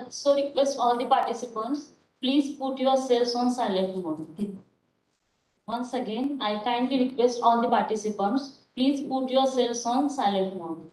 So request all the participants, please put yourselves on silent mode. Once again, I kindly request all the participants, please put yourselves on silent mode.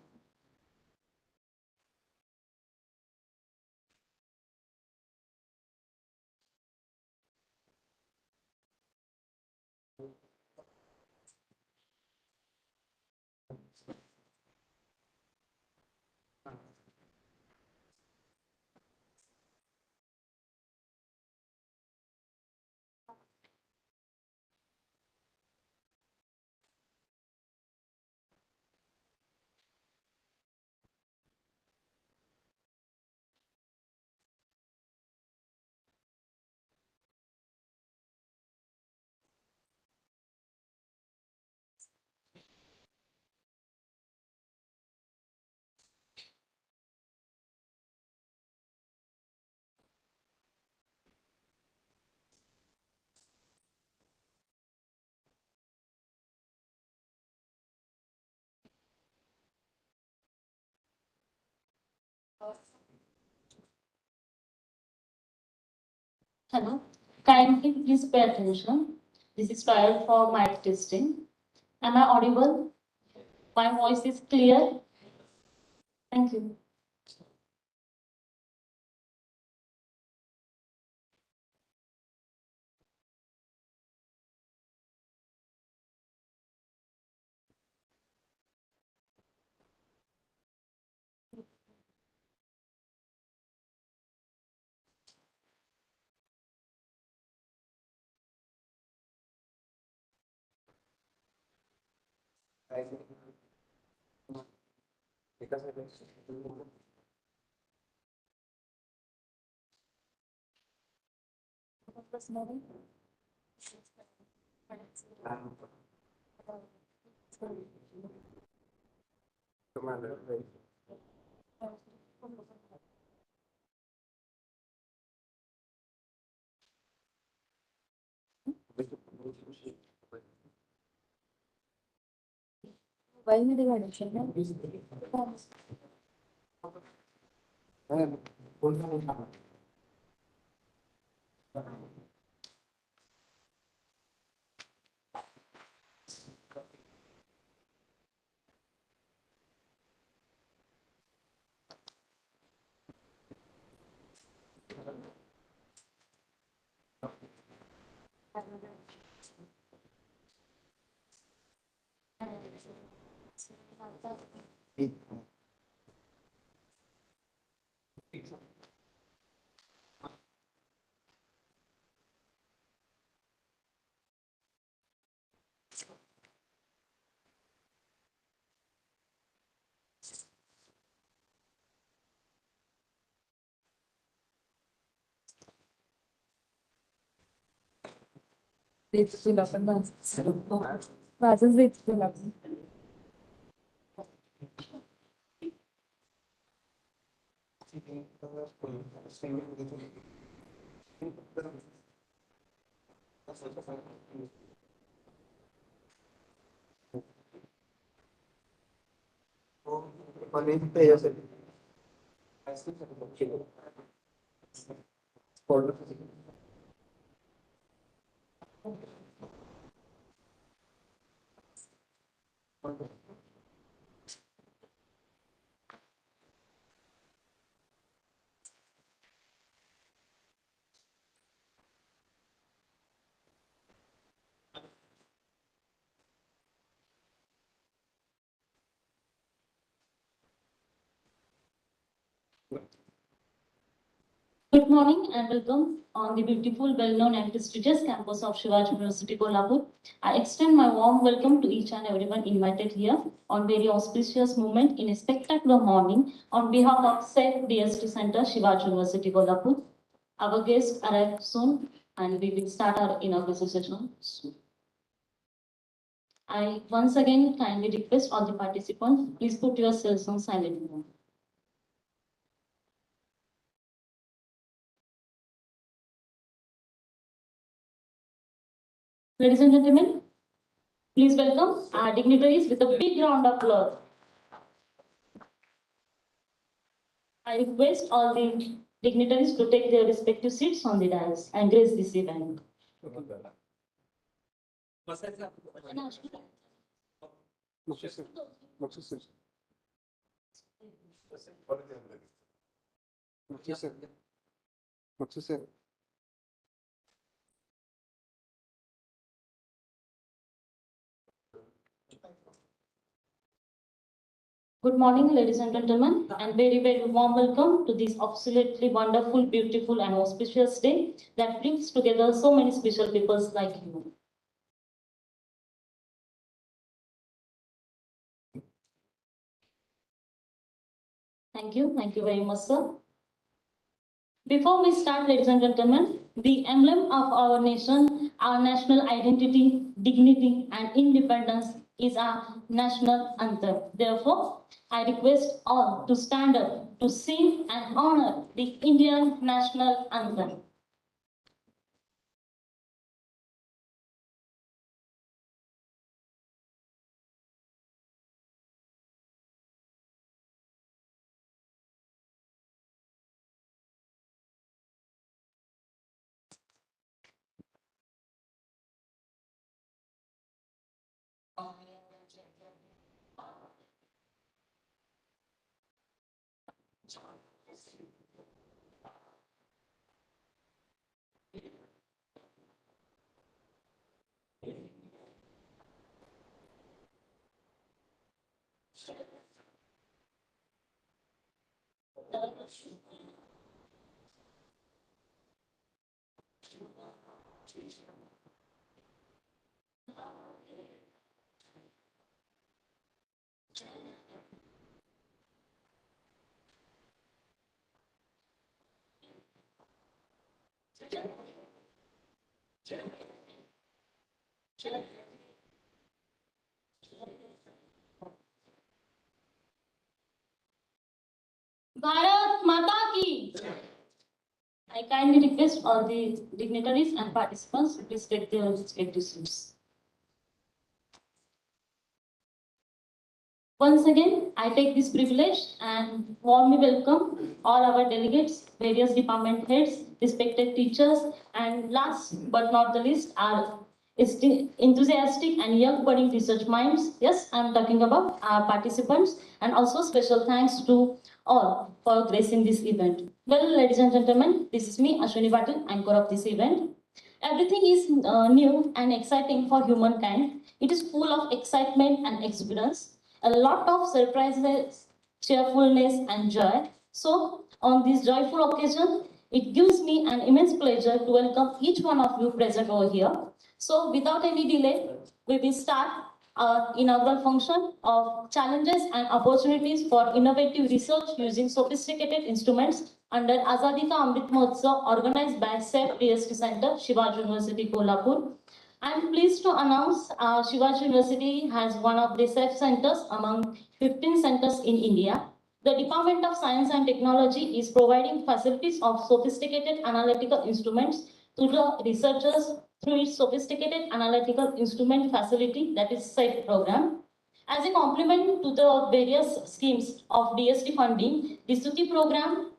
Hello, kindly please pay attention. This is trial for mic testing. Am I audible? My voice is clear? Thank you. Why me the connection? Classes with Good morning and welcome on the beautiful, well-known and prestigious campus of Shivaji University, Kolhapur. I extend my warm welcome to each and everyone invited here on very auspicious moment in a spectacular morning on behalf of SAIF-DST Center, Shivaji University, Kolhapur. Our guests arrive soon and we will start our inauguration session soon. I once again kindly request all the participants, please put yourselves on silent mode. Ladies and gentlemen, please welcome our dignitaries with a big round of applause. I request all the dignitaries to take their respective seats on the dais and grace this event. Good morning, ladies and gentlemen, and very warm welcome to this absolutely wonderful, beautiful, and auspicious day that brings together so many special people like you. Thank you very much, sir. Before we start, ladies and gentlemen, the emblem of our nation, our national identity, dignity, and independence is our national anthem. Therefore, I request all to stand up to sing and honor the Indian national anthem. Bharat Mata Ki! I kindly request all the dignitaries and participants to please take their respective seats. Once again, I take this privilege and warmly welcome all our delegates, various department heads, respected teachers, and last but not the least, our enthusiastic and young budding research minds. Yes, I'm talking about our participants, and also special thanks to all for gracing this event. Well, ladies and gentlemen, this is me, Ashwini Patil, anchor of this event. Everything is new and exciting for humankind. It is full of excitement and experience, a lot of surprises, cheerfulness, and joy. So, on this joyful occasion, it gives me an immense pleasure to welcome each one of you present over here. So, without any delay, we will start our inaugural function of challenges and opportunities for innovative research using sophisticated instruments under Azadi Ka Amrit Mahotsav organized by SAIF-DST Center, Shivaji University, Kolhapur. I am pleased to announce Shivaji University has one of the SAIF centers among 15 centers in India. The Department of Science and Technology is providing facilities of sophisticated analytical instruments to the researchers through its sophisticated analytical instrument facility, that is SAIF program. As a complement to the various schemes of DST funding, the STUTI program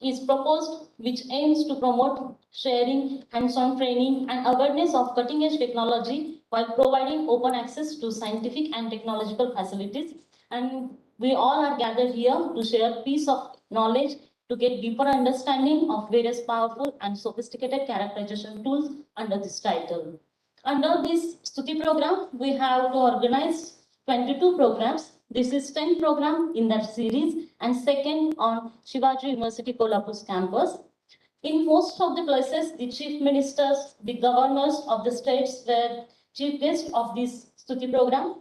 is proposed, which aims to promote sharing, hands-on training, and awareness of cutting-edge technology while providing open access to scientific and technological facilities. And we all are gathered here to share piece of knowledge to get deeper understanding of various powerful and sophisticated characterization tools under this title. Under this STUTI program, we have organized 22 programs. This is 10th program in that series and second on Shivaji University Kolhapur campus. In most of the places, the chief ministers, the governors of the states were chief guests of this STUTI program.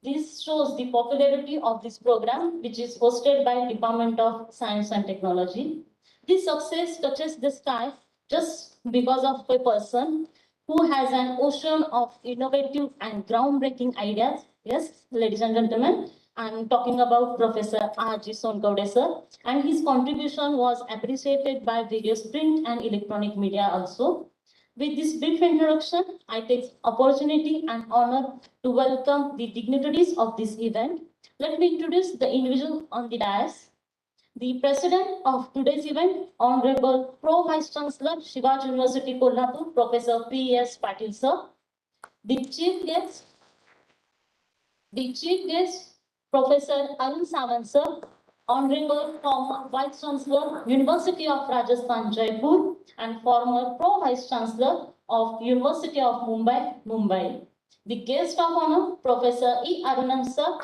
This shows the popularity of this program, which is hosted by Department of Science and Technology. This success touches the sky just because of a person who has an ocean of innovative and groundbreaking ideas. Yes, ladies and gentlemen, I'm talking about Professor R.G. Sonkowde sir, and his contribution was appreciated by various print and electronic media also. With this brief introduction, I take opportunity and honor to welcome the dignitaries of this event. Let me introduce the individual on the dais. The president of today's event, Honorable Pro Vice Chancellor, Shivaji University Kolhapur, Professor P.S. Patil sir. The chief guest, Professor Arun Sawant sir, Honorable former Vice Chancellor, University of Rajasthan, Jaipur, and former Pro Vice Chancellor of University of Mumbai, Mumbai. The guest of honor, Professor E. Arunam sir,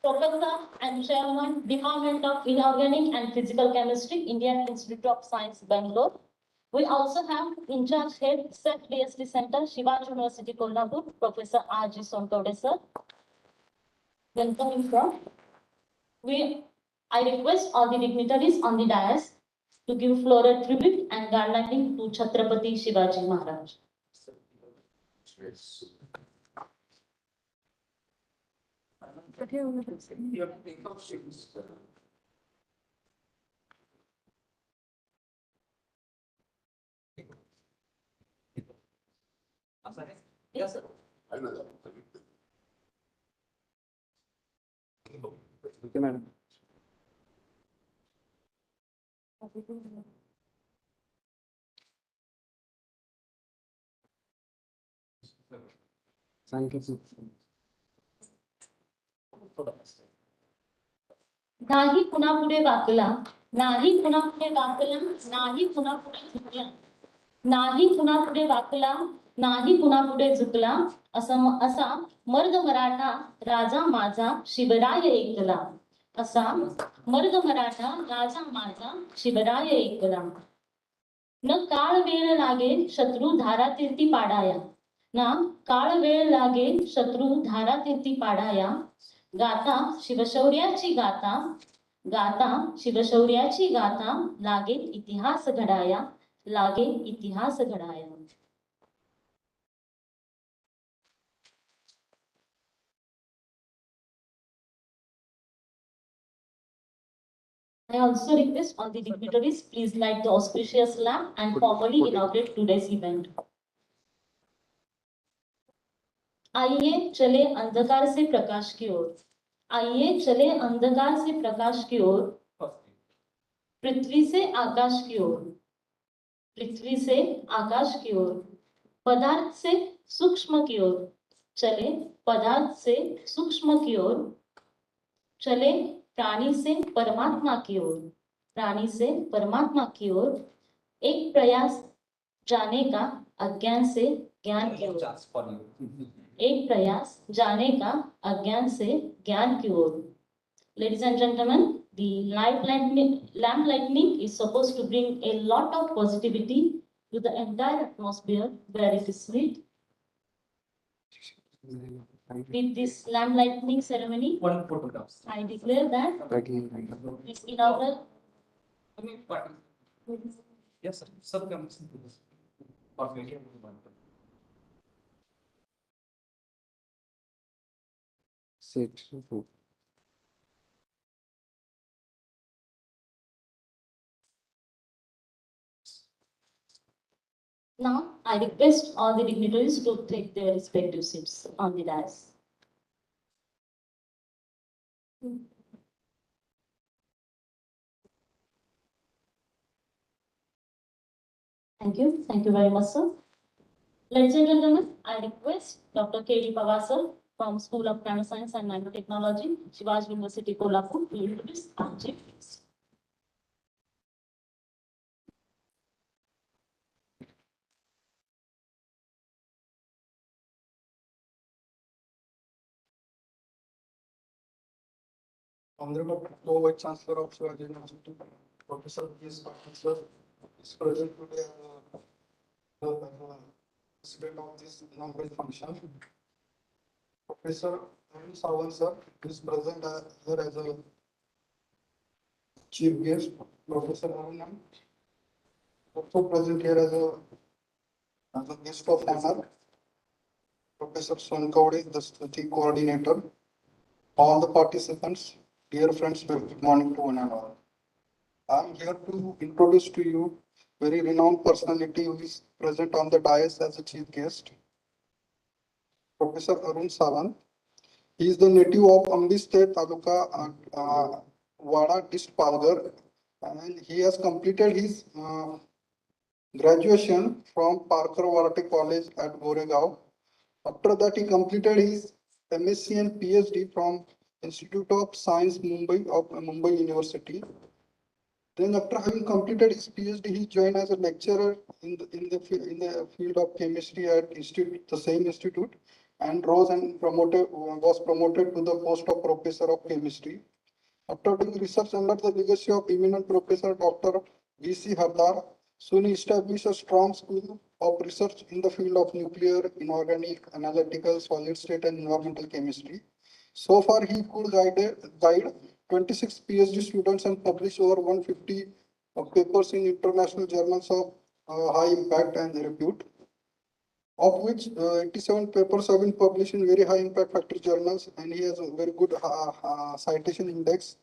Professor and Chairman, Department of Inorganic and Physical Chemistry, Indian Institute of Science, Bangalore. We also have in charge head, SAIF-DST Center, Shivaji University, Kolhapur, Professor R.G. Sonkowde sir. Welcome, sir. I request all the dignitaries on the dais to give floral tribute and garlanding to Chhatrapati Shivaji Maharaj. Yes, sir. Okay, madam. Thank you. नाही कुणापुढे वाकला, नाही कुणापुढे वाकला, नाही कुणापुढे झुकला, नाही कुणापुढे वाकला, नाही कुणापुढे झुकला, असा मर्द मराठा राजा माझा शिवराय ऐकला. असा मर्द मराठा राजा माझा शिवराय ऐकला. न काळ वेळ लागे शत्रू धारातीर्थी पाडाया, ना काळ वेळ लागे शत्रू धारातीर्थी पाडाया. गाता शिवशौर्याची गाता, गाता शिवशौर्याची गाथा, लागे इतिहास घडाया, लागे इतिहास घडाया. I also request all the dignitaries, please light the auspicious lamp and formally inaugurate today's event. आइए चले अंधकार से प्रकाश की ओर, आइए चले अंधकार से प्रकाश की ओर, पृथ्वी से आकाश की ओर, पृथ्वी से आकाश की ओर, पदार्थ से सूक्ष्म की ओर, चले पदार्थ से सूक्ष्म की ओर, चले प्राणी से परमात्मा की ओर, प्राणी से परमात्मा की ओर. एक प्रयास जाने का अज्ञान से ज्ञान की ओर, एक प्रयास जाने का अज्ञान से ज्ञान की ओर. Ladies and gentlemen, the lamp lightning is supposed to bring a lot of positivity to the entire atmosphere where it is lit. With this lamp lightning ceremony, I declare that this inaugural. Yes, sir. Sir, come. Sit. Now, I request all the dignitaries to take their respective seats on the dais. Thank you. Thank you very much, sir. Ladies and gentlemen, I request Dr. K.D. Pawar, sir, from School of Nanoscience and Nanotechnology, Shivaji University, Kolhapur, to introduce our chief guest. Honorable Vice Chancellor of Shivaji University, Professor B.S. Patil sir, is present today as the president of this inaugural function. Professor Arun Sawant sir is present here as a chief guest. Professor Arun also present here as a guest of honor. Professor Sonkawde, the STUTI coordinator. All the participants, dear friends, good morning to one and all. I am here to introduce to you very renowned personality who is present on the dais as a chief guest, Professor Arun Sawant. He is the native of Ambi State Taluka, Wada District, Palghar, and he has completed his graduation from Parker Varate College at Goregaon. After that, he completed his MSc and PhD from Institute of Science Mumbai of Mumbai University. Then, after having completed his PhD, he joined as a lecturer in the field of chemistry at the same institute, and rose and was promoted to the post of professor of chemistry. After doing research under the legacy of eminent Professor Dr. V.C. Hardar, soon he established a strong school of research in the field of nuclear, inorganic, analytical, solid state, and environmental chemistry. So far, he could guide 26 PhD students and publish over 150 papers in international journals of high impact and repute, of which 87 papers have been published in very high impact factor journals, and he has a very good citation index.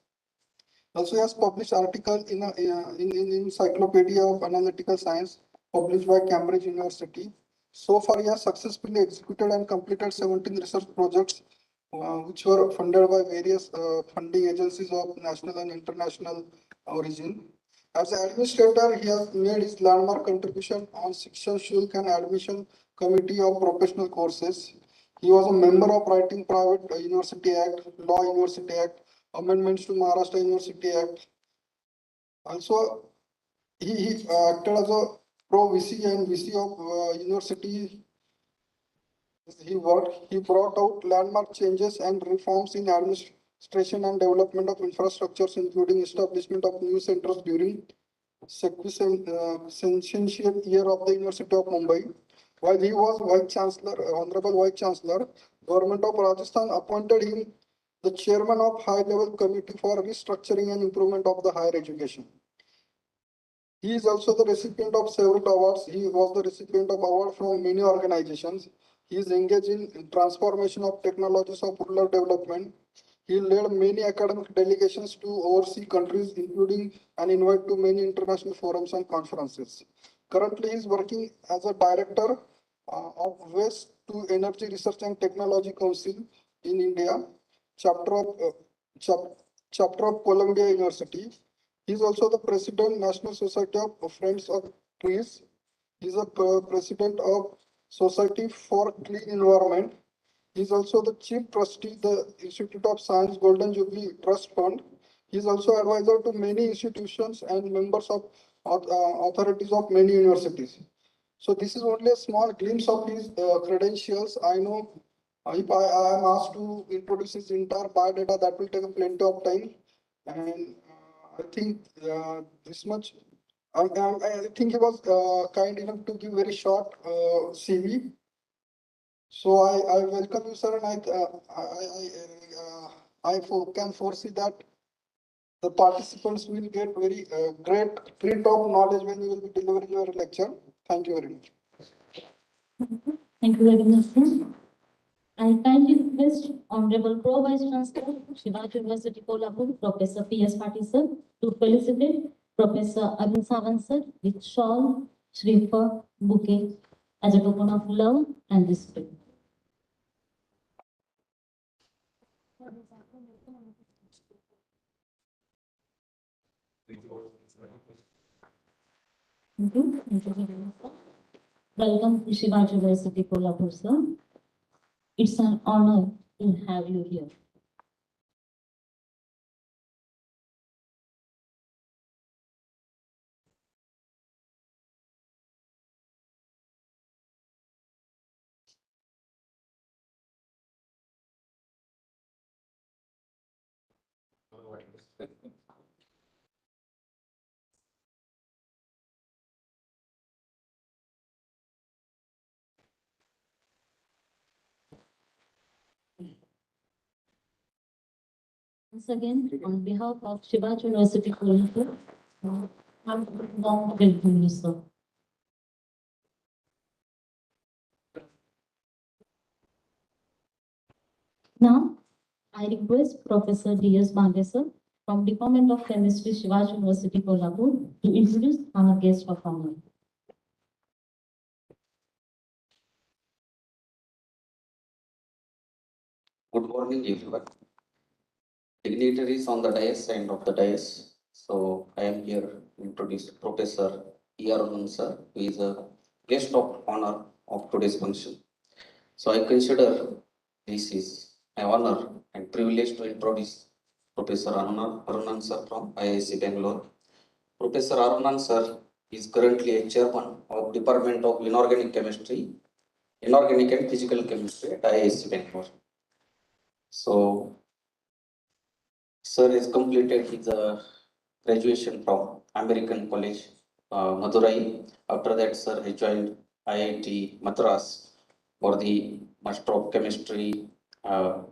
Also, he has published article in Encyclopedia of Analytical Science, published by Cambridge University. So far, he has successfully executed and completed 17 research projects, which were funded by various funding agencies of national and international origin. As an administrator, he has made his landmark contribution on Shiksha Shulk and Admission Committee of Professional Courses. He was a member of Writing Private University Act, Law University Act, amendments to Maharashtra University Act. Also, he acted as a pro VC and VC of university. He brought out landmark changes and reforms in administration and development of infrastructures, including establishment of new centers during centennial year of the University of Mumbai. While he was Vice Chancellor, Honorable Vice Chancellor, Government of Rajasthan appointed him the chairman of High Level Committee for Restructuring and Improvement of the Higher Education. He is also the recipient of several awards. He was the recipient of awards from many organizations. He is engaged in transformation of technologies of rural development. He led many academic delegations to overseas countries, including and invite to many international forums and conferences. Currently, he is working as a director of Waste to Energy Research and Technology Council in India, chapter of chapter of Columbia University. He is also the president National Society of Friends of Trees. He is a president of Society for Clean Environment. He is also the chief trustee, the Institute of Science Golden Jubilee Trust Fund. He is also advisor to many institutions and members of authorities of many universities. So this is only a small glimpse of his credentials. I know if I am asked to introduce his entire biodata, that will take plenty of time. And I think this much. I think he was kind enough to give very short CV. So I welcome you, sir, and can foresee that the participants will get very great treat of knowledge when you will be delivering your lecture. Thank you very much. Thank you very much, sir. I kindly request Honorable Pro Vice Chancellor, Shivaji University, Kolhapur, Professor P.S. Patil, sir, to felicitate Professor Arun Sawant, sir, with shawl, shrifa, bouquet as a token of love and respect. Thank you. Thank you very much, sir. Welcome to Shivaji University, Kolhapur, sir. It's an honor to have you here. Once again, on behalf of Shivaji University, Kolhapur, I'm warm welcome you, sir. Now, I request Professor D.S. Bhande, sir, from Department of Chemistry, Shivaji University, Kolhapur, to introduce our guest performer. Good morning, everyone. Dignitaries on the dais and of the dais. So I am here to introduce Professor E.R. sir, who is a guest of honor of today's function. So I consider this is my honor and privilege to introduce Professor Arunan sir from IISc Bangalore. Professor Arunan sir is currently a chairman of Department of Inorganic Chemistry, Inorganic and Physical Chemistry at IISc Bangalore. So Sir has completed his graduation from American College, Madurai. After that, Sir has joined IIT Madras for the Master of Chemistry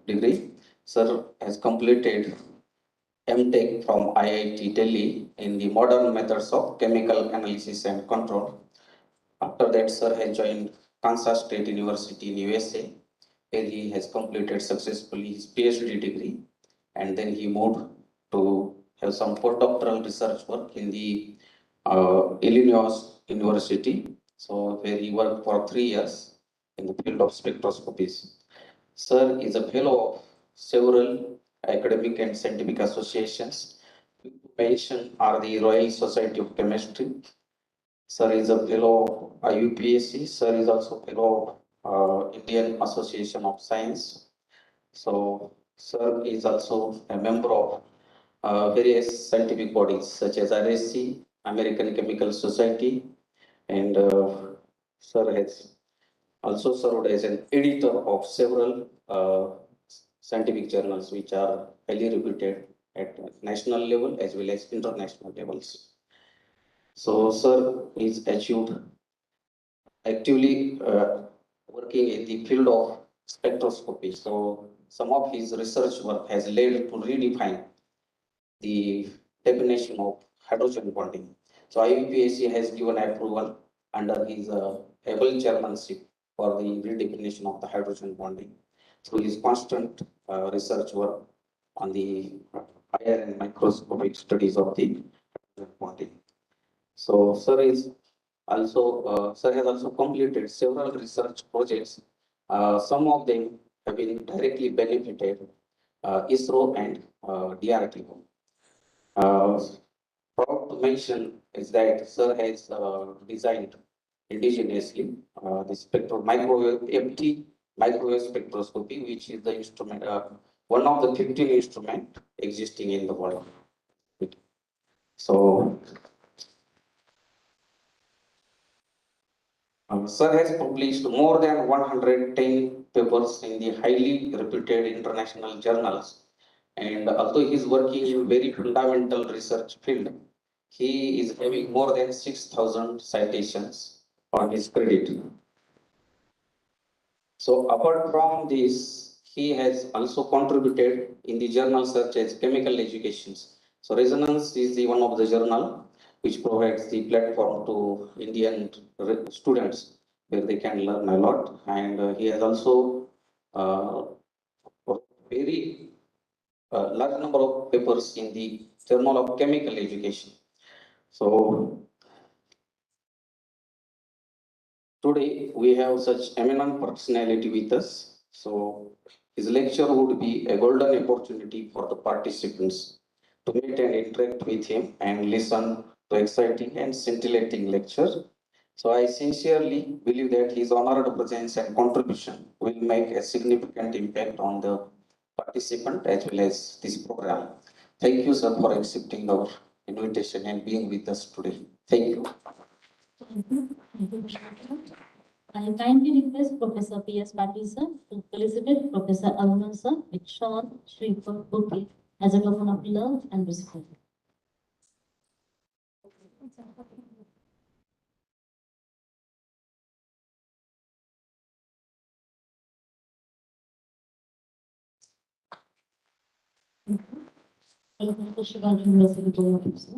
degree. Sir has completed MTech from IIT Delhi in the modern methods of chemical analysis and control. After that, Sir has joined Kansas State University in USA, where he has completed successfully his PhD degree, and then he moved to have some postdoctoral research work in the Illinois University, so where he worked for 3 years in the field of spectroscopies. Sir is a fellow of several academic and scientific associations. To mention are the Royal Society of Chemistry. Sir is a fellow of UPSC. Sir is also fellow of Indian Association of Science. So, Sir is also a member of various scientific bodies such as RSC, American Chemical Society, and Sir has also served as an editor of several scientific journals which are highly reputed at national level as well as international levels. So, Sir is achieved actively working in the field of spectroscopy. So, some of his research work has led to redefine the definition of hydrogen bonding. So, IUPAC has given approval under his able chairmanship for the redefinition of the hydrogen bonding through his constant research work on the higher and microscopic studies of the hydrogen bonding. So, Sir has also completed several research projects. Some of them have been directly benefited ISRO and DRDO. Uh, Proud to mention is that Sir has designed indigenously the spectral microwave MT microwave spectroscopy, which is the instrument, one of the 15 instruments existing in the world. So, Sir has published more than 110 papers in the highly reputed international journals. And although he is working in very fundamental research field, he is having more than 6,000 citations on his credit. So apart from this, he has also contributed in the journals such as Chemical Educations. So Resonance is the one of the journal which provides the platform to Indian students where they can learn a lot. And he has also very large number of papers in the Journal of Chemical Education. So today we have such eminent personality with us. So His lecture would be a golden opportunity for the participants to meet and interact with him and listen to exciting and scintillating lecture. So I sincerely believe that his honored presence and contribution will make a significant impact on the participant as well as this program. Thank you, sir, for accepting our invitation and being with us today. Thank you. Thank you. Thank you, Prashant. I kindly request Professor P.S. Patil sir to felicitate Professor Arun sir with short Shriford bouquet as a token of love and respect. Welcome to Shivaji University, Kolhapur, sir.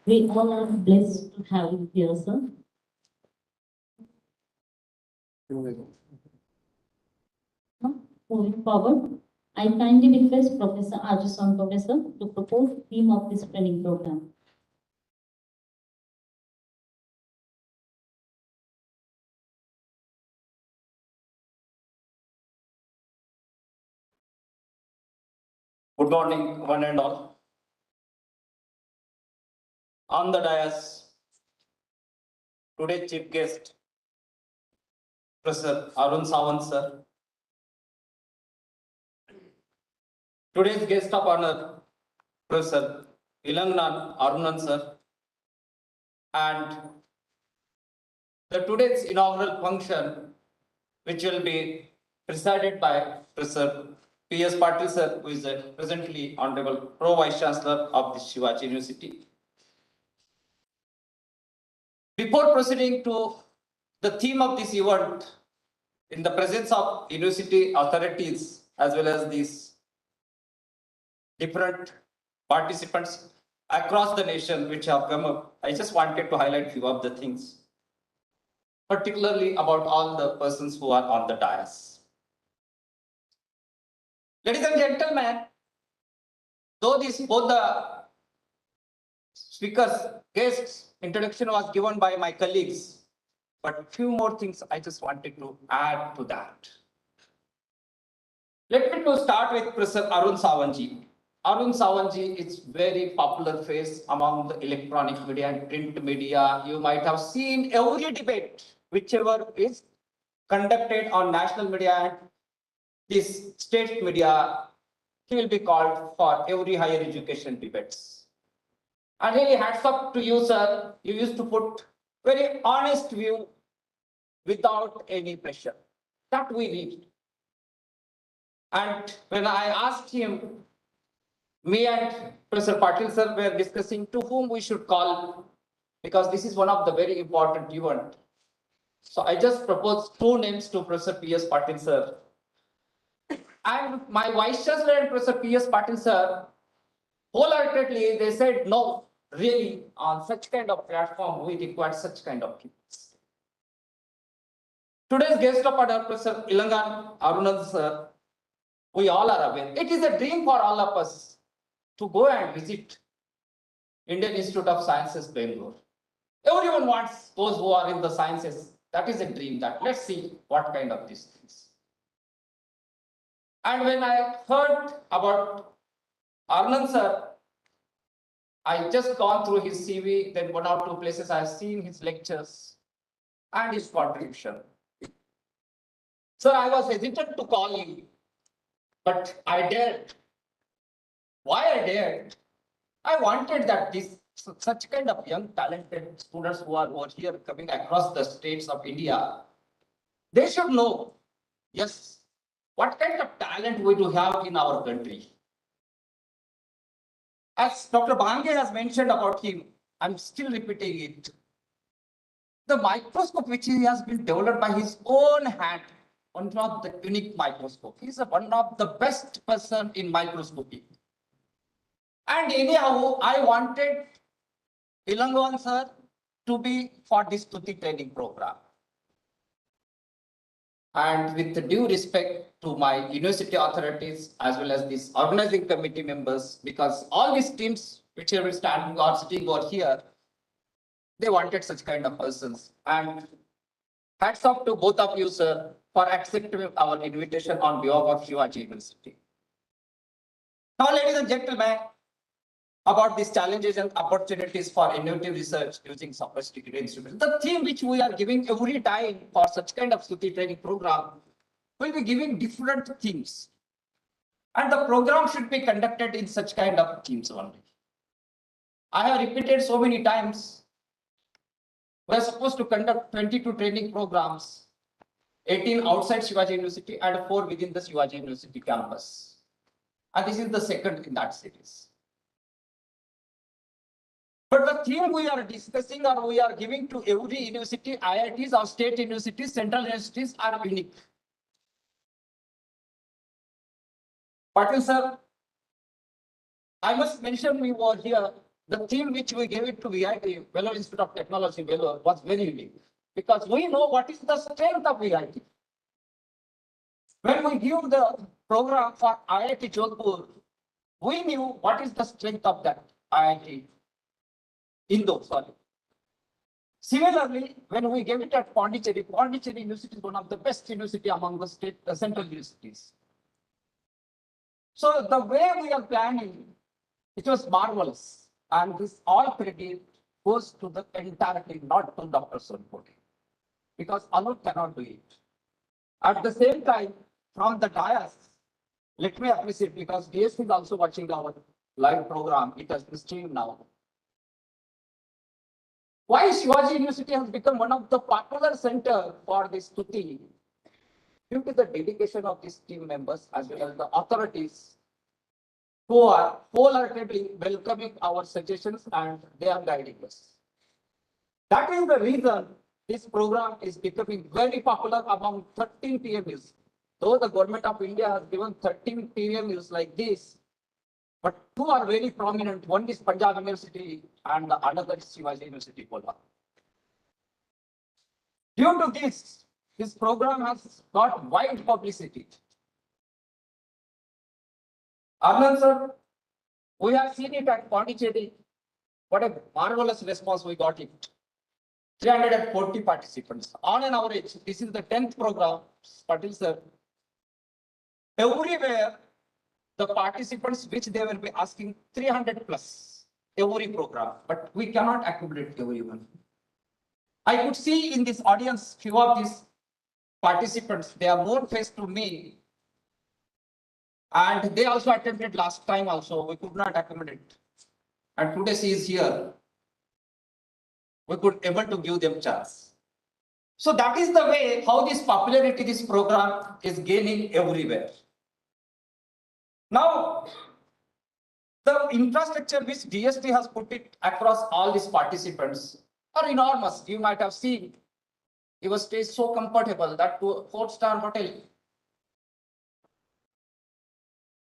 We all are blessed to have you here, sir. Moving forward, I kindly request Professor Arjun Professor to propose theme of this training program. Good morning, one and all. On the dais, today's chief guest, Professor Arun Sawant sir. Today's guest of honor, Professor Ilangan Arunan sir. And the today's inaugural function, which will be presided by Professor P.S. Patil sir, who is the presently Honorable Pro Vice Chancellor of the Shivaji University. Before proceeding to the theme of this event, in the presence of university authorities as well as these different participants across the nation which have come up, I just wanted to highlight few of the things, particularly about all the persons who are on the dais. Ladies and gentlemen, though both the speakers, guests, introduction was given by my colleagues, but few more things I just wanted to add to that. Let me to start with Professor Arun Sawant. Arun Sawant is very popular face among the electronic media and print media. You might have seen every debate, whichever is conducted on national media and this state media, he will be called for every higher education debates. And really hats off to you, sir. You used to put very honest view without any pressure. That we need. And when I asked him, me and Professor Patil sir were discussing to whom we should call, because this is one of the very important event. So I just proposed two names to Professor P.S. Patil sir. And my Vice Chancellor and Professor P.S. Patil sir, wholeheartedly, they said, no, really, on such kind of platform, we require such kind of things. Today's guest of honor, Professor Ilangan Arunan sir, we all are aware. It is a dream for all of us to go and visit Indian Institute of Sciences, Bangalore. Everyone wants those who are in the sciences. That is a dream that let's see what kind of these things. And when I heard about Arnand sir, I just gone through his CV, then one or two places I've seen his lectures and his contribution. Sir, I was hesitant to call you, but I dared. Why I dared? I wanted that this such kind of young talented students who are over here coming across the states of India, they should know, yes, what kind of talent we do have in our country. As Dr. Bange has mentioned about him, I'm still repeating it. The microscope which he has been developed by his own hand, one of the unique microscope. He's one of the best person in microscopy. And anyhow, I wanted Ilangan sir to be for this STUTI training program. And with the due respect to my university authorities as well as these organizing committee members, because all these teams which are standing or sitting over here, they wanted such kind of persons. And hats off to both of you, sir, for accepting our invitation on behalf of Shivaji University. Now, ladies and gentlemen, about these challenges and opportunities for innovative research using sophisticated instruments. The theme which we are giving every time for such kind of STUTI training program will be giving different themes. And the program should be conducted in such kind of themes only. I have repeated so many times, we are supposed to conduct 22 training programs, 18 outside Shivaji University and 4 within the Shivaji University campus. And this is the second in that series. But the theme we are discussing or we are giving to every university, IITs or state universities, central universities are unique. Patil sir, I must mention we were here, the theme which we gave it to VIT, Vellore Institute of Technology, Vellore, was very unique. Because we know what is the strength of VIT. When we give the program for IIT Jodhpur, we knew what is the strength of that IIT. Similarly, when we gave it at Pondicherry, Pondicherry University is one of the best university among the state central universities. So the way we are planning, it was marvelous. And this all credit goes to the entirety, not to Dr. Sonpoti, because alone cannot do it. At the same time, from the dais, let me appreciate, because DST is also watching our live program. It has been streamed now. Why Shivaji University has become one of the popular center for this STUTI? Due to the dedication of these team members as well as the authorities who are wholeheartedly welcoming our suggestions and they are guiding us. That is the reason this program is becoming very popular among 13 PMUs. Though the government of India has given 13 PMUs like this, but 2 are very prominent. One is Punjab University and the another is Shivaji University, Kolhapur. Due to this program has got wide publicity. Arnand sir, we have seen it at Pondicherry. What a marvelous response we got it. 340 participants. On an average, this is the 10th program, Patil sir. Everywhere, the participants which they will be asking 300 plus every program, but we cannot accommodate everyone. I could see in this audience few of these participants, they are more face to me, and they also attempted last time also, we could not accommodate. And today she is here, we could able to give them chance. So that is the way how this popularity, this program is gaining everywhere. Now, the infrastructure which DST has put it across all these participants are enormous. You might have seen your stay is so comfortable that to a 4-star hotel.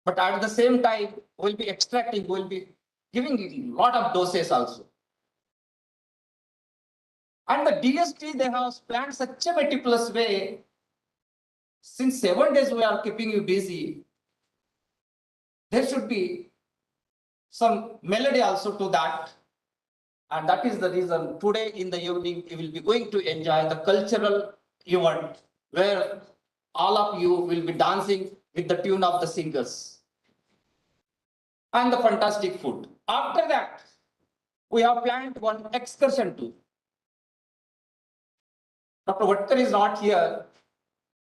But at the same time, we'll be extracting, we'll be giving a lot of doses also. And the DST, they have planned such a meticulous way. Since 7 days we are keeping you busy, there should be some melody also to that. And that is the reason today in the evening, you will be going to enjoy the cultural event where all of you will be dancing with the tune of the singers and the fantastic food. After that, we have planned one excursion too. Dr. Vatkar is not here,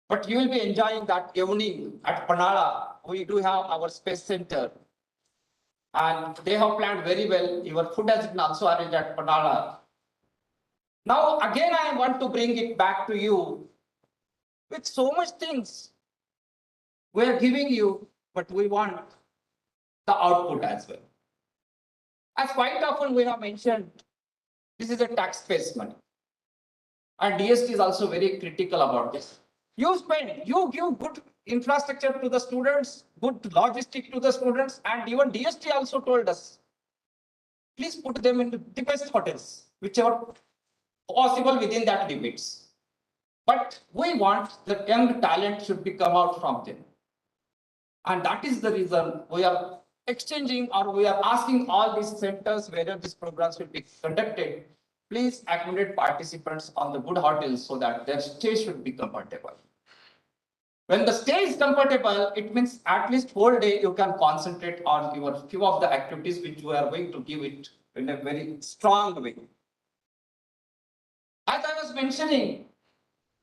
but you will be enjoying that evening at Panala. We do have our space center. And they have planned very well. Your food has been also arranged at Panala. Now, again, I want to bring it back to you with so much things we are giving you, but we want the output as well. As quite often we have mentioned, this is a tax-based money. And DST is also very critical about this. You spend, you give good infrastructure to the students, good logistics to the students, and even DST also told us, please put them into the best hotels, whichever possible within that limits. But we want the young talent should be come out from them. And that is the reason we are exchanging or we are asking all these centers whether these programs will be conducted. Please accommodate participants on the good hotels so that their stay should be comfortable. When the stay is comfortable, it means at least whole day you can concentrate on your few of the activities which we are going to give it in a very strong way. As I was mentioning,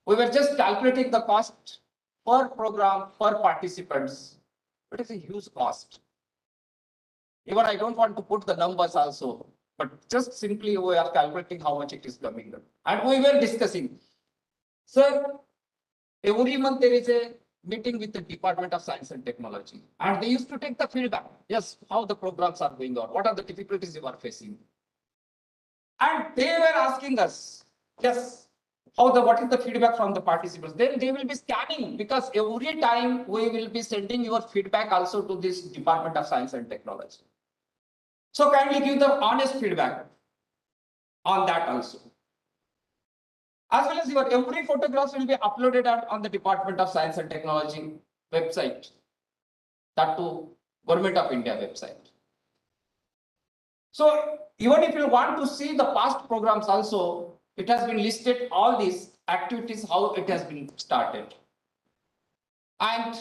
we were just calculating the cost per program, per participants. It is a huge cost. Even I don't want to put the numbers also, but just simply we are calculating how much it is coming up. And we were discussing, sir, every month there is a meeting with the Department of Science and Technology, and they used to take the feedback. Yes, how the programs are going on, what are the difficulties you are facing. And they were asking us, yes, what is the feedback from the participants? Then they will be scanning, because every time we will be sending your feedback also to this Department of Science and Technology. So kindly give the honest feedback on that also. As well as your every photographs will be uploaded on the Department of Science and Technology website, that to Government of India website. So even if you want to see the past programs also, it has been listed all these activities, how it has been started. And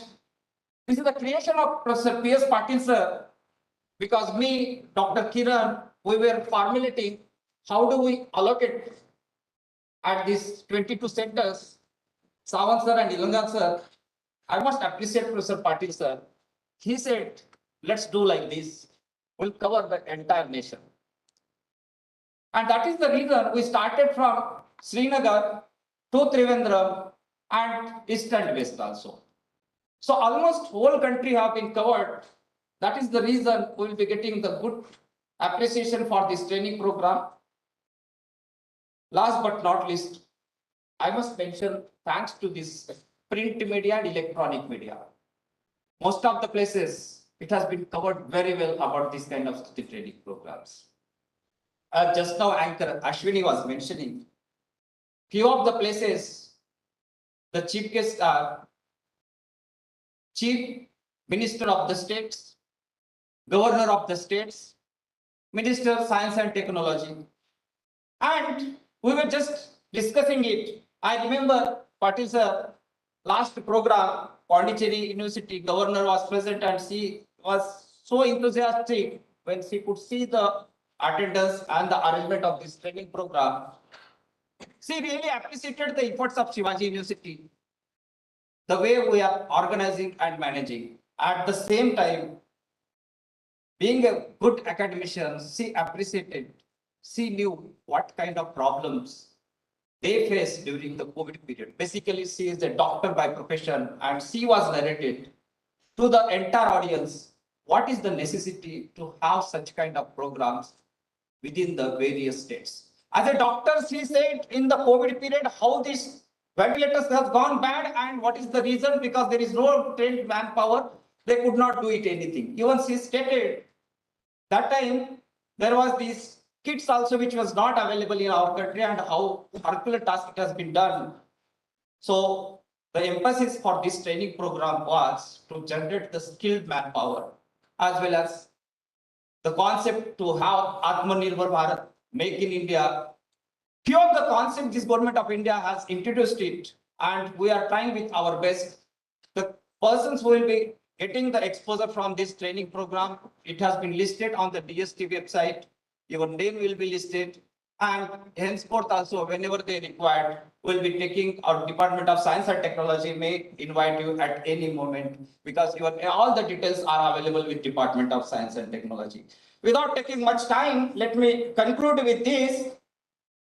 this is the creation of Professor P.S. Patil sir, because me, Dr. Kiran, we were formulating how do we allocate at these 22 centers. Sawant sir and Ilangan sir, I must appreciate Professor Patil sir. He said, let's do like this. We'll cover the entire nation. And that is the reason we started from Srinagar to Trivandrum and east and west also. So almost whole country have been covered. That is the reason we will be getting the good appreciation for this training program. Last but not least, I must mention thanks to this print media and electronic media. Most of the places, it has been covered very well about this kind of STUTI training programs. Just now anchor Ashwini was mentioning, few of the places, the chief guests are Chief Minister of the States, Governor of the States, Minister of Science and Technology. And we were just discussing it. I remember Patil sir, last program, Pondicherry University Governor was present and she was so enthusiastic when she could see the attendance and the arrangement of this training program. She really appreciated the efforts of Shivaji University, the way we are organizing and managing. At the same time, being a good academician, she appreciated, she knew what kind of problems they faced during the COVID period. Basically, she is a doctor by profession and she was narrated to the entire audience what is the necessity to have such kind of programs within the various states. As a doctor, she said in the COVID period how these ventilators have gone bad and what is the reason, because there is no trained manpower, they could not do it anything. Even she stated that time there was these kits also which was not available in our country and how Herculean task it has been done. So the emphasis for this training program was to generate the skilled manpower as well as the concept to have Atmanirbhar Bharat, Make in India. Few of the concepts this Government of India has introduced it and we are trying with our best. The persons who will be getting the exposure from this training program, it has been listed on the DST website. Your name will be listed and henceforth also whenever they required, we'll be taking our Department of Science and Technology may invite you at any moment because all the details are available with Department of Science and Technology. Without taking much time, let me conclude with this.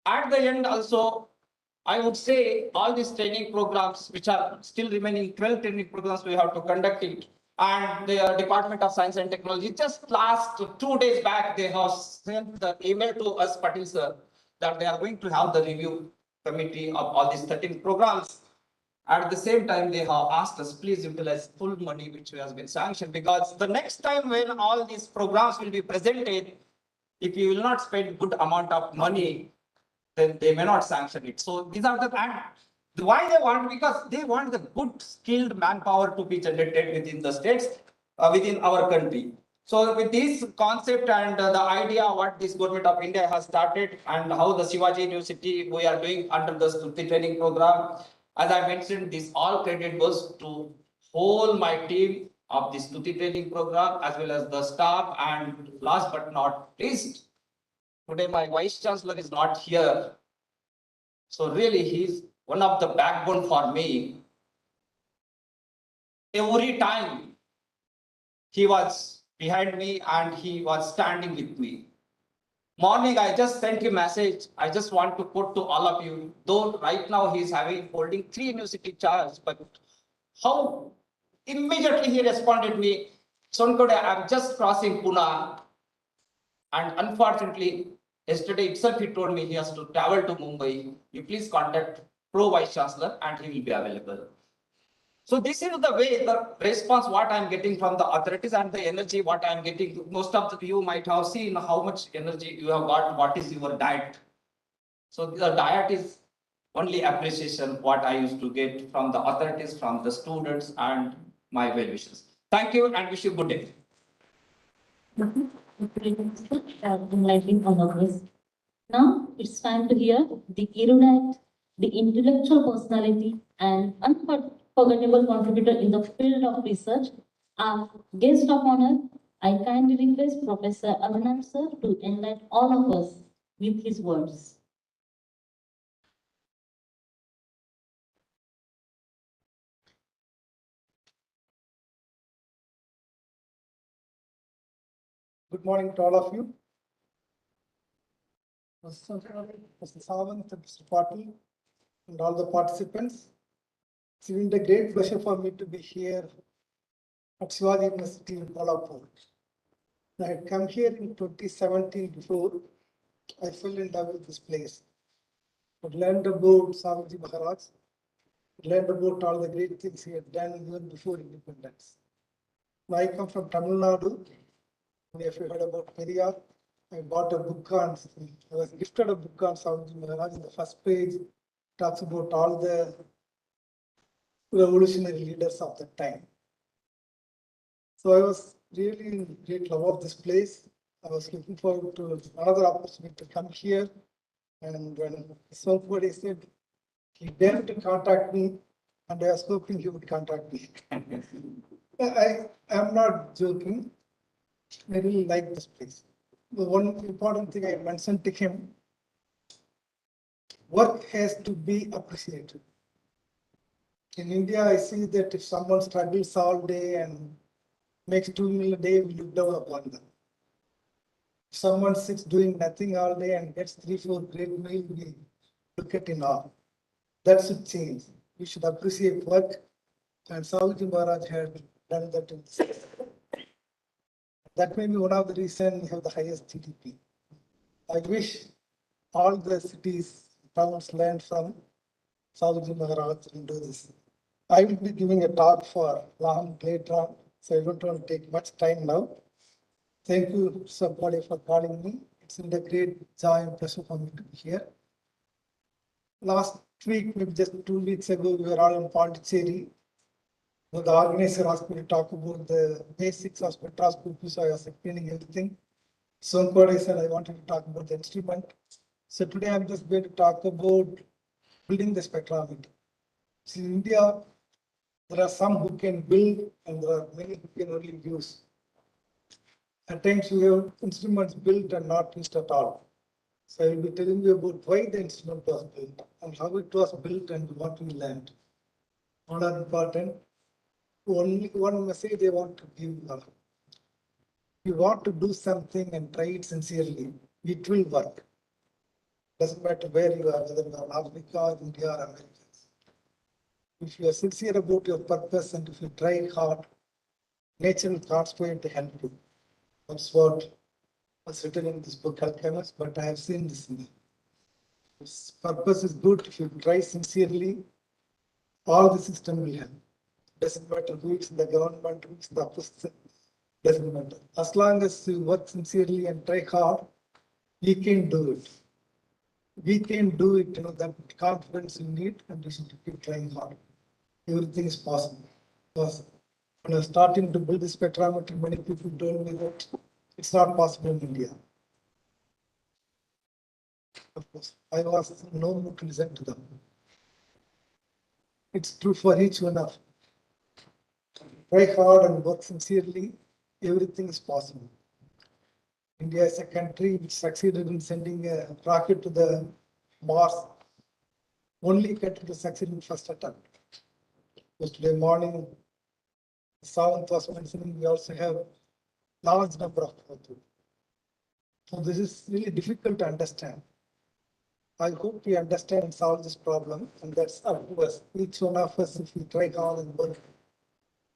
At the end also, I would say all these training programs, which are still remaining 12 training programs, we have to conduct it. And the Department of Science and Technology, just last 2 days back, they have sent the email to us, Patil sir, that they are going to have the review committee of all these 13 programs. At the same time, they have asked us, please utilize full money which has been sanctioned, because the next time when all these programs will be presented, if you will not spend good amount of money, then they may not sanction it. So these are the, and why they want, because they want the good skilled manpower to be generated within the states, within our country. So with this concept and the idea what this government of India has started and how the Shivaji University we are doing under the STUTI training program, as I mentioned, this all credit goes to whole my team of the STUTI training program as well as the staff, and last but not least, today my vice chancellor is not here. So really he's one of the backbone for me. Every time he was behind me and he was standing with me. Morning, I just sent him message. I just want to put to all of you, though right now he is holding 3 university charges, but how immediately he responded me, Sonkode, I'm just crossing Pune. And unfortunately, yesterday itself he told me he has to travel to Mumbai. You please contact Pro Vice Chancellor and he will be available. So this is the way, the response what I'm getting from the authorities and the energy what I'm getting. Most of you might have seen how much energy you have got, what is your diet. So the diet is only appreciation what I used to get from the authorities, from the students and my well wishes. Thank you and wish you good day. Enlightening on our quiz. Now it's time to hear the erudite, the intellectual personality, and unforgettable contributor in the field of research. Our guest of honor, I kindly request Professor Abhinand sir to enlighten all of us with his words. Good morning to all of you. Mr. Sawant, Mr. Patil, and all the participants. It's been a great pleasure for me to be here at Shivaji University in Kolhapur. I had come here in 2017 before I fell in love with this place. I learned about Shivaji Maharaj, learned about all the great things he had done even before independence. Now I come from Tamil Nadu. If you heard about Periyar, I bought a book on, I was gifted a book on Shivaji Maharaj. In the first page, talks about all the revolutionary leaders of that time. So I was really in great love of this place. I was looking forward to another opportunity to come here. And when somebody said he dared to contact me, and I was hoping he would contact me. I am not joking. I really like this place. The one important thing I mentioned to him, work has to be appreciated. In India, I see that if someone struggles all day and makes 2 meals a day, we look down upon them. If someone sits doing nothing all day and gets 3-4 great meals, we look at in awe. That should change. We should appreciate work, and Shivaji Maharaj had done that in this. That may be one of the reasons we have the highest GDP. I wish all the cities, towns learn from Shivaji Maharaj and do this. I will be giving a talk for long later on, so I don't want to take much time now. Thank you, somebody, for calling me. It's been a great joy and pleasure for me to be here. Last week, maybe just 2 weeks ago, we were all in Pondicherry. The organizer asked me to talk about the basics of spectroscopy, so I was explaining everything. Somebody said I wanted to talk about the instrument. So today I'm just going to talk about building the spectrometer. See, in India, there are some who can build and there are many who can only use. At times we have instruments built and not used at all. So I will be telling you about why the instrument was built and how it was built and what we learned. All are important. Only one message I want to give. You want to do something and try it sincerely, it will work. Doesn't matter where you are, whether you are in Africa, India, or America. If you are sincere about your purpose and if you try hard, nature will conspire to help you. That's what was written in this book, Alchemist, but I have seen this in this purpose is good. If you try sincerely, all the system will help. Doesn't matter who is the government, who is the opposition, doesn't matter. As long as you work sincerely and try hard, you can do it. we can do it, that confidence you need, and we should keep trying hard. Everything is possible. Because when I was starting to build this spectrometer, many people told me that it's not possible in India. Of course, I was no mood to listen to them. It's true for each one of us. Try hard and work sincerely, everything is possible. India is a country which succeeded in sending a rocket to the Mars. Only country to succeed in first attempt. Yesterday morning, Savanth was mentioning we also have large number of people. So this is really difficult to understand. I hope we understand and solve this problem, and that's up to us. Each one of us, if we try hard and work,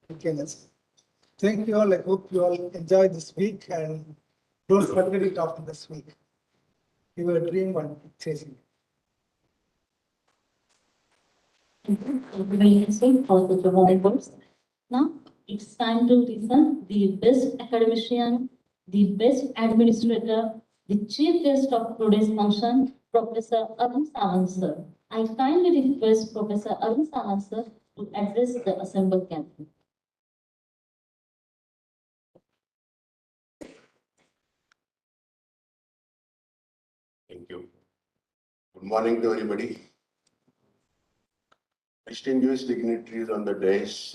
we can. Thank you all. I hope you all enjoy this week and don't forget it after this week. Your dream and chasing. For the warm words. Now it's time to listen the best academician, the best administrator, the chief guest of today's function, Professor Arun Sawant sir. I kindly request Professor Arun Sawant sir to address the assembled gathering. Thank you. Good morning to everybody. Distinguished dignitaries on the dais,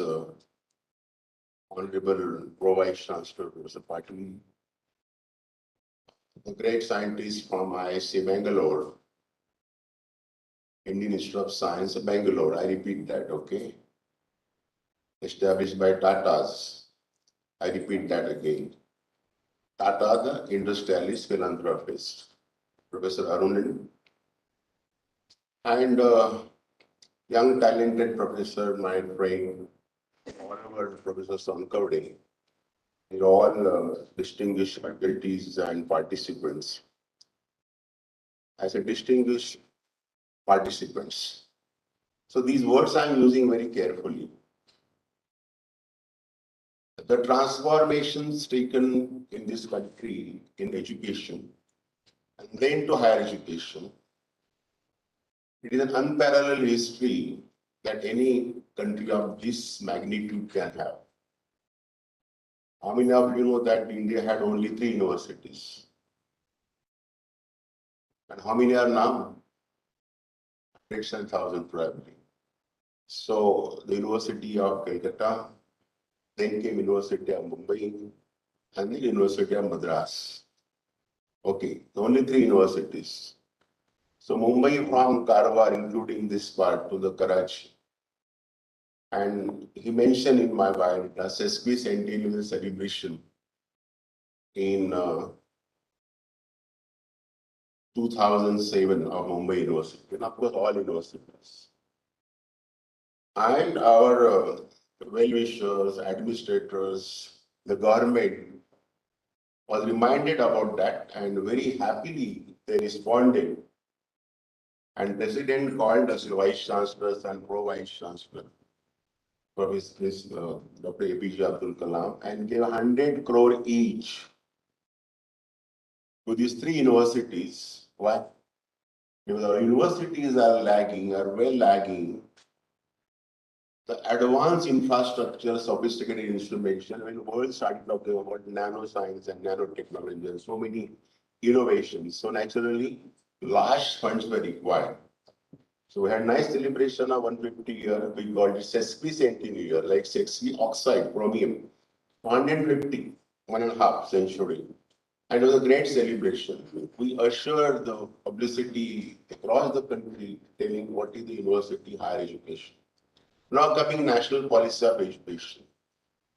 Honorable Pro Vice Chancellor Professor Patil, the great scientists from IISc Bangalore, Indian Institute of Science Bangalore, I repeat that, okay? Established by Tatas, I repeat that again. Tata, the industrialist philanthropist, Professor Arun, and young talented professor, my friend, Honorable Professor Sankavde, all distinguished faculties and participants. As a distinguished participants. So these words I'm using very carefully. The transformations taken in this country in education and then to higher education, it is an unparalleled history that any country of this magnitude can have. How many of you know that India had only 3 universities? And how many are now? Hundreds and thousands probably. So the University of Calcutta, then came University of Mumbai, and the University of Madras. Okay, only 3 universities. So Mumbai from Karwar, including this part to the Karachi. And he mentioned in my bio, the SESP centennial celebration in 2007 of Mumbai University, and of course all universities. And our well-wishers, administrators, the government was reminded about that, and very happily they responded. And President called us Vice Chancellors and Pro Vice Chancellor, Professor Dr. APJ Abdul Kalam, and gave 100 crore each to these 3 universities. Why? Because our universities are lagging, are well lagging. The advanced infrastructure, sophisticated instrumentation, when the world started talking about nanoscience and nanotechnology and so many innovations, so naturally, large funds were required. So we had nice celebration of 150 year, we called it sesquicentennial year, like sesqui oxide, chromium, 150, 1.5 century. And it was a great celebration. We assured the publicity across the country, telling what is the university higher education. Now coming national policy of education.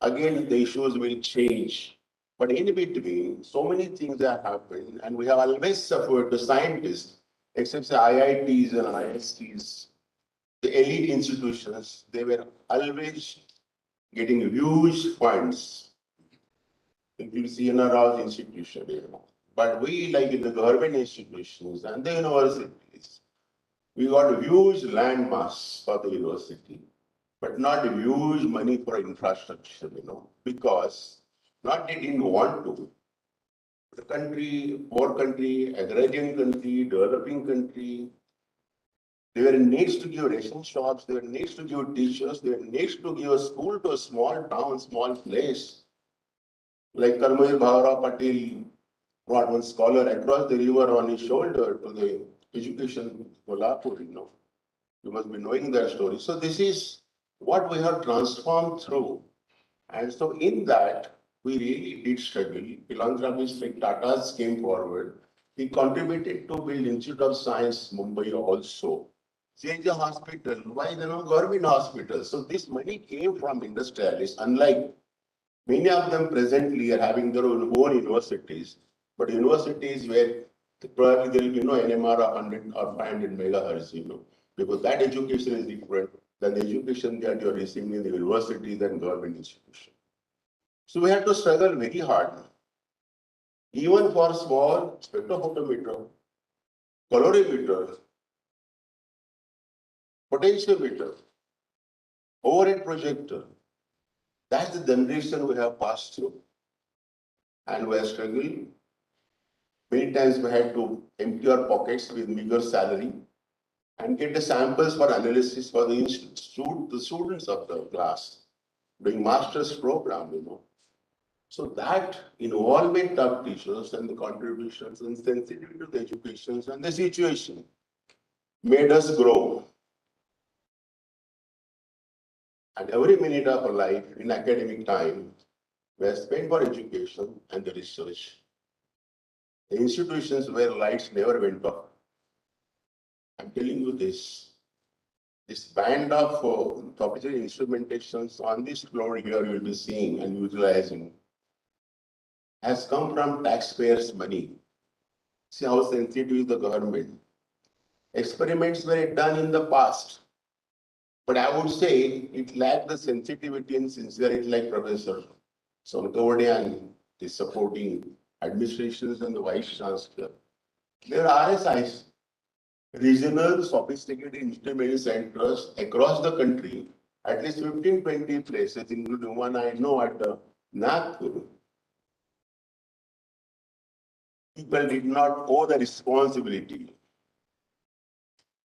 Again, the issues will change. But in between, so many things have happened, and we have always suffered, the scientists, except the IITs and ISTs, the elite institutions, they were always getting huge funds. If you see in our institution, But we, like in the government institutions and the universities, we got huge landmass for the university, but not huge money for infrastructure, because not they didn't want to. The country, poor country, agrarian country, developing country, they were needs to give ration shops, they were needs to give teachers, they were needs to give a school to a small town, small place. Like Karmir Bhavara Patil brought one scholar across the river on his shoulder to the education Kolhapur, You must be knowing that story. So this is what we have transformed through. And so in that, we really did struggle. Philanthropists like Tata's came forward. He contributed to build Institute of Science, Mumbai also. Change a hospital. Why there are no government hospitals? So this money came from industrialists, unlike many of them presently are having their own universities. But universities where probably there will be no NMR of 100 or 500 megahertz, because that education is different than the education that you are receiving in the universities and government institutions. So we had to struggle very hard, even for small spectrophotometer, colorimeter, potentiometer, overhead projector. That's the generation we have passed through. And we have struggled. Many times we had to empty our pockets with meager salary and get the samples for analysis for the students of the class, doing master's program, So that involvement of teachers and the contributions and sensitivity to the education and the situation made us grow. And every minute of our life in academic time were spent for education and the research. The institutions where lights never went off. I'm telling you this band of proprietary instrumentations on this floor here you'll be seeing and utilizing has come from taxpayers' money. See how sensitive is the government. Experiments were done in the past, but I would say it lacked the sensitivity and sincerity like Professor Sonkavadian, the supporting administrations and the Vice Chancellor. There are RSIs, regional sophisticated instrument centers across the country, at least 15, 20 places, including one I know at Nagpur. People did not owe the responsibility.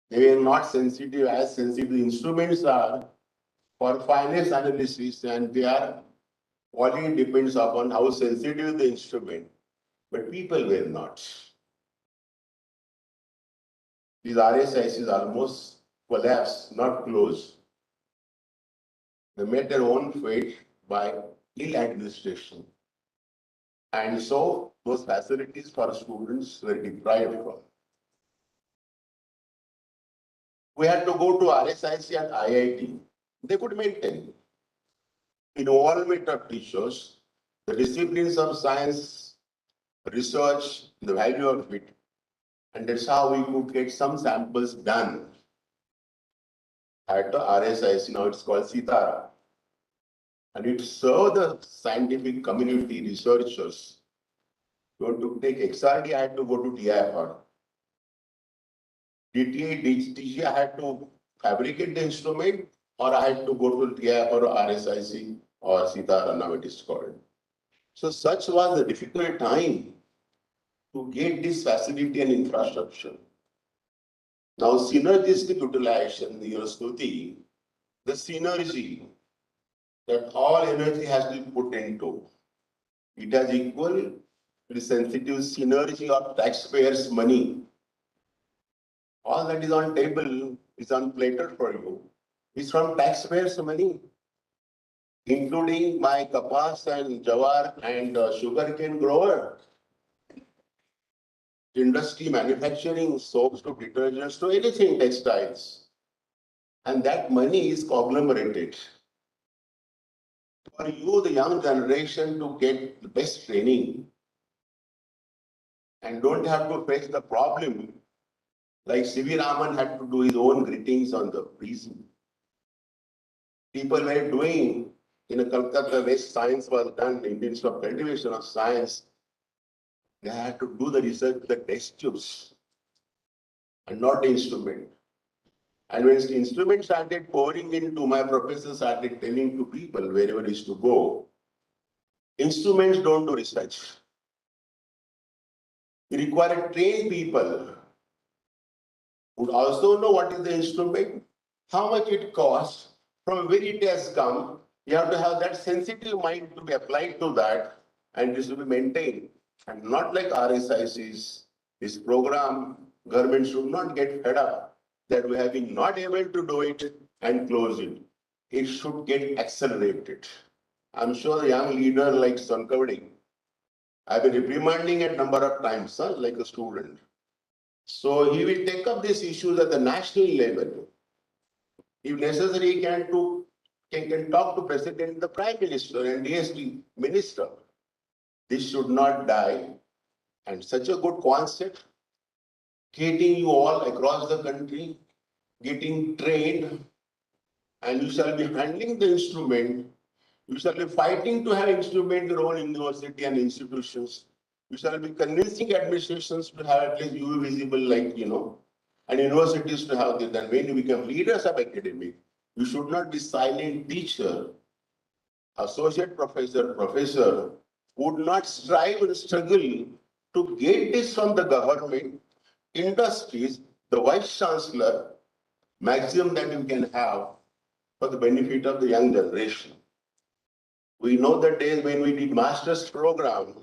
They were not sensitive as sensitive instruments are for finance analysis, and their quality depends upon how sensitive the instrument, but people were not. These RSICs almost collapsed, not closed. They met their own fate by ill administration. And so those facilities for students were deprived from. We had to go to RSIC and IIT. They could maintain involvement of teachers, the disciplines of science, research, the value of it. And that's how we could get some samples done at the RSIC. Now it's called Sitara. And it served the scientific community, researchers. You want to take XRD, I had to go to TIFR. DTA, I had to fabricate the instrument, or I had to go to TIFR or RSIC or Sitara, now it is called. So such was the difficult time to get this facility and infrastructure. Now synergistic utilization, STUTI, the synergy that all energy has to be put into. It has equal to the sensitive synergy of taxpayers' money. All that is on table is on platter for you. It's from taxpayers' money, including my kapas and jawar and sugarcane grower, industry, manufacturing, soaps to detergents to anything textiles. And that money is conglomerated. For you, the young generation, to get the best training and don't have to face the problem like C.V. Raman had to do his own greetings on the prison. People were doing in a Calcutta West science was done, Indian Institute of Cultivation of Science. They had to do the research with the test tubes and not the instrument. And when the instrument started pouring into, my professor started telling to people wherever is to go, instruments don't do research. You require trained people who also know what is the instrument, how much it costs, from where it has come. You have to have that sensitive mind to be applied to that, and this will be maintained. And not like RSICs, this program, government should not get fed up that we have been not able to do it and close it. It should get accelerated. I'm sure a young leader like Sankavadi, I've been reprimanding a number of times, sir, like a student. So he will take up these issues at the national level. If necessary, he can talk to President, the Prime Minister and DST Minister. This should not die. And such a good concept, getting you all across the country, getting trained, and you shall be handling the instrument. You shall be fighting to have instrument your own university and institutions. You shall be convincing administrations to have at least UV visible, like, and universities to have this. Then when you become leaders of academic, you should not be silent teacher, associate professor, would not strive and struggle to get this from the government, industries, the vice chancellor, maximum that you can have for the benefit of the young generation. We know the days when we did master's program,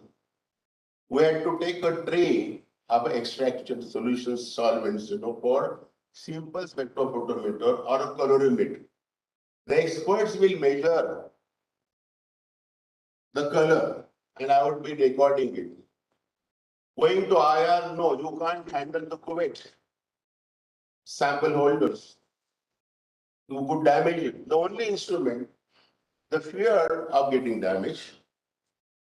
we had to take a tray of extraction solutions, solvents, for simple spectrophotometer or a colorimeter. The experts will measure the color and I would be recording it. Going to IR, no, you can't handle the cuvette. Sample holders. You could damage it. The only instrument, the fear of getting damaged.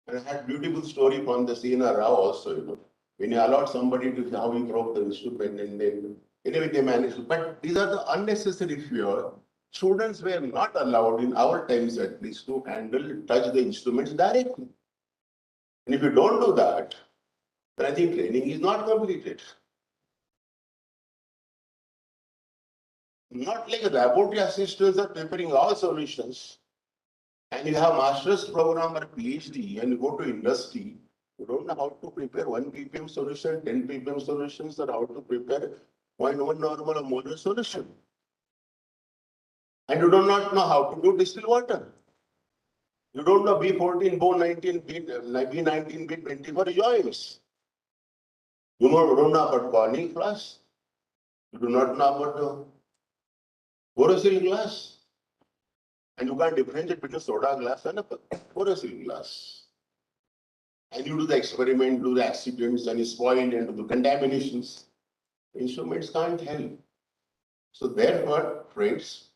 And I had beautiful story from the Sina Rao also, when you allowed somebody to how he broke the instrument and then anyway they managed. But these are the unnecessary fear. Students were not allowed in our times at least to touch the instruments directly. And if you don't do that, then I think training is not completed. Not like laboratory assistants are preparing all solutions. And you have master's program or PhD and you go to industry, you don't know how to prepare 1 ppm solution, 10 ppm solutions, or how to prepare one normal or molar solution. And you do not know how to do distilled water. You don't know B14, B19, B19, B20 for joints. You don't know about Corning glass. You do not know about the borosilicate glass. And you can't differentiate between soda glass and a borosilicate glass. And you do the experiment, do the accidents, and you spoil and do the contaminations. Instruments can't help. So therefore, friends,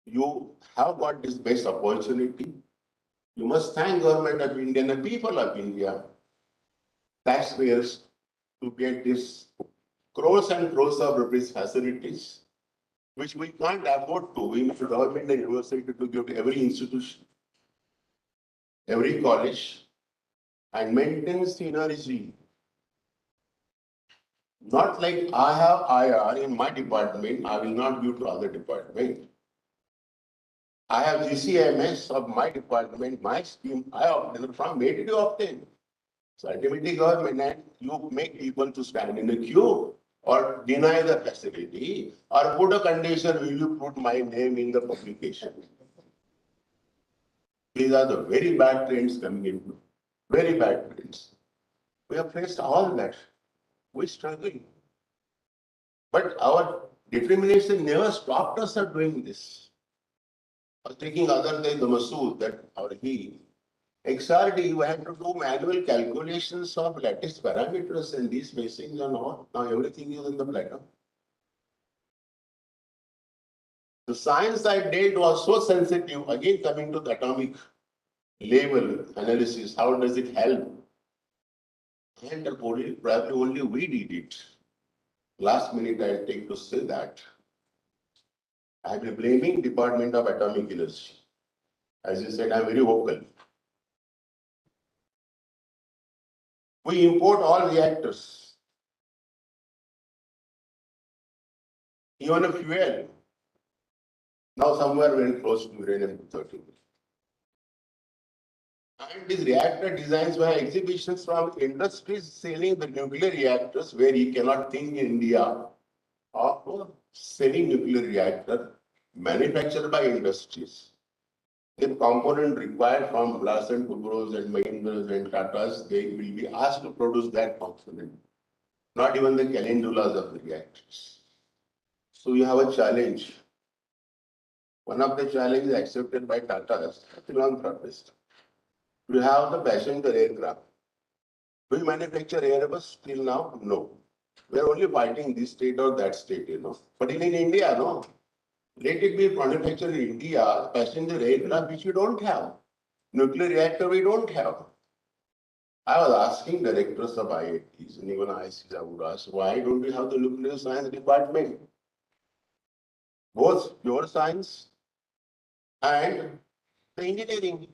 you have got this best opportunity. You must thank government of India and the people of India, taxpayers, to get this crores and crores of rupees facilities, which we can't afford to. We need government and university to give to every institution, every college, and maintain synergy. Not like I have IR in my department, I will not give to other department. I have GCMS of my department, my scheme, I obtain. From where did you obtain? So ultimately government, and you make people to stand in the queue or deny the facility or put a condition, will you put my name in the publication? These are the very bad trends coming in. Very bad trends. We have faced all that. We struggle. But our determination never stopped us from doing this. I was thinking other day the Masood that or he, XRD, we had to do manual calculations of lattice parameters and these spacings and all. Now everything is in the platter. The science I did was so sensitive, again coming to the atomic level analysis, how does it help? And probably only we did it. Last minute I take to say that. I have been blaming Department of Atomic Energy. As you said, I'm very vocal. We import all reactors. Even a fuel. Now somewhere very close to uranium-230. And these reactor designs were exhibitions from industries selling the nuclear reactors where you cannot think in India of selling nuclear reactor manufactured by industries. The component required from Larsen Kubros and Mahindras and Tatas, they will be asked to produce that component, not even the calendulas of the reactors. So you have a challenge. One of the challenges accepted by Tata is philanthropist. We have the passenger aircraft. We manufacture Airbus till now? No. We are only fighting this state or that state, But in India, no. Let it be manufactured in India, passenger aircraft which we don't have. Nuclear reactor we don't have. I was asking directors of IITs and even ICs, I would ask, why don't we have the nuclear science department? Both pure science and the engineering.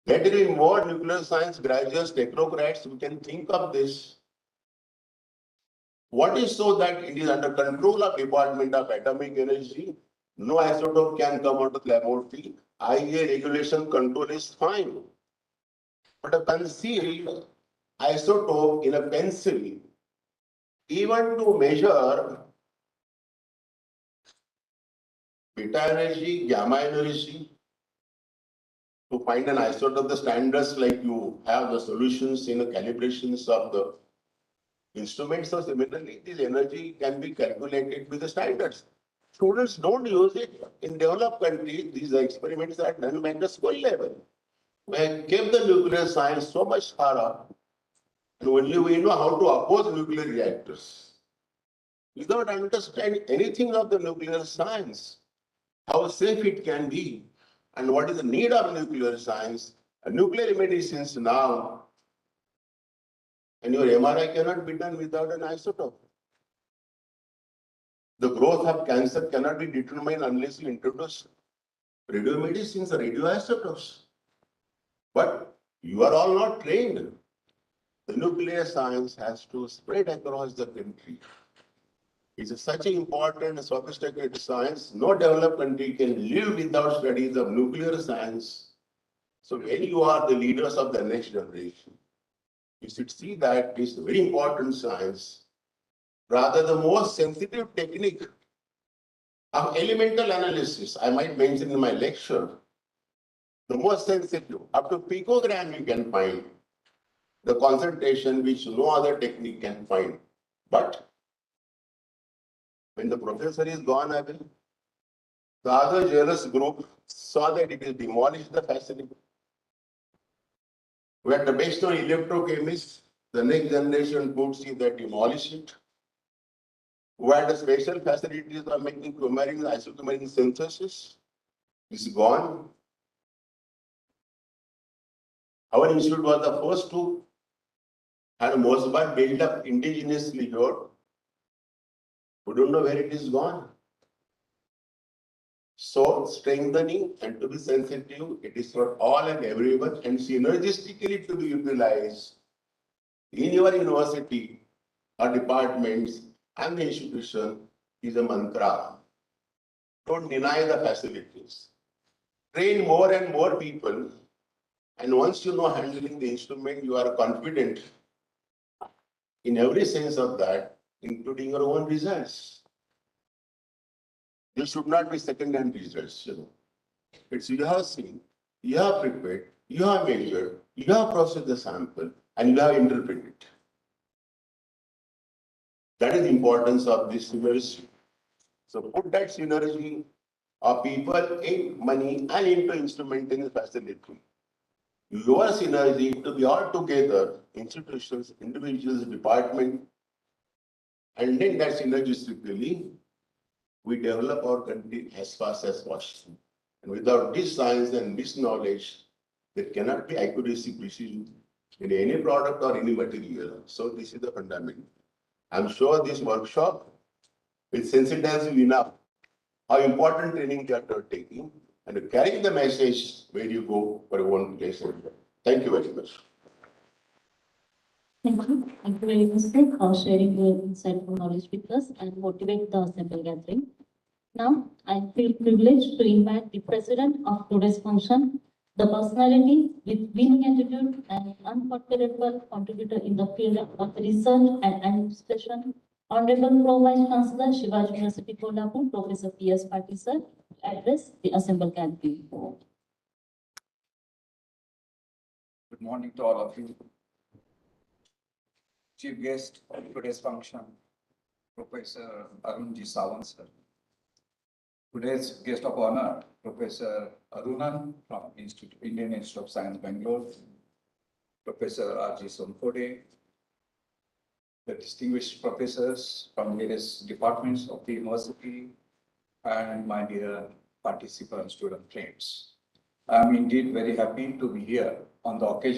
Let it be more nuclear science graduates, technocrats who can think of this. What is so that it is under control of Department of Atomic Energy? No isotope can come out of the laboratory. IAEA regulation control is fine. But a concealed isotope in a pencil, even to measure beta energy, gamma energy, to find an isotope, the standards like you have the solutions in the calibrations of the instruments. So similarly, this energy can be calculated with the standards. Students don't use it. In developed countries, these experiments are done at the school level. We have kept the nuclear science so much far up, and only we know how to oppose nuclear reactors. Without understanding anything of the nuclear science, how safe it can be, and what is the need of nuclear science, and nuclear medicines now, and your MRI cannot be done without an isotope. The growth of cancer cannot be determined unless you introduce radiomedicines or radioisotopes. But you are all not trained. The nuclear science has to spread across the country. It's such an important and sophisticated science. No developed country can live without studies of nuclear science. So when you are the leaders of the next generation, you should see that it's a very important science. Rather, the most sensitive technique of elemental analysis, I might mention in my lecture, the most sensitive, up to picogram you can find the concentration which no other technique can find. But when the professor is gone away, the other jealous group saw that it will demolish the facility. We had based on electrochemists, the next generation could see that demolish it. We had the special facilities of making coumarin, isocoumarin synthesis. It's gone. Our institute was the first to have Mosbat built up indigenously here. We don't know where it is gone. So strengthening and to be sensitive, it is for all and everyone, and synergistically to be utilized in your university or departments and the institution is a mantra. Don't deny the facilities. Train more and more people, and once you know handling the instrument, you are confident in every sense of that, including your own results. They should not be second-hand results, It's you have seen, you have prepared, you have measured, you have processed the sample, and you have interpreted. That is the importance of this synergy. So put that synergy of people in money and into instrument in the facility. Your synergy to be all together, institutions, individuals, department, and then that synergistically, we develop our country as fast as possible. And without this science and this knowledge, there cannot be accuracy, precision in any product or any material. So this is the fundamental. I'm sure this workshop is sensitive enough how important training you are taking and carrying the message where you go for one place. Thank you very much. Thank you. Thank you very much, sir, for sharing your insightful knowledge with us and motivate the assembled gathering. Now, I feel privileged to invite the president of today's function, The personality with winning attitude and unforgettable contributor in the field of research and administration, Honorable Pro Vice Chancellor, Shivaji University, Kolhapur, Professor P.S. Patil, sir, to address the assembled gathering. Good morning to all of you. Chief guest of today's function, Professor Arun G. Sawant, sir. Today's guest of honor, Professor Arunan from Indian Institute of Science, Bangalore, Professor R.G. Somphode, the distinguished professors from various departments of the university, and my dear participant student friends. I am indeed very happy to be here on the occasion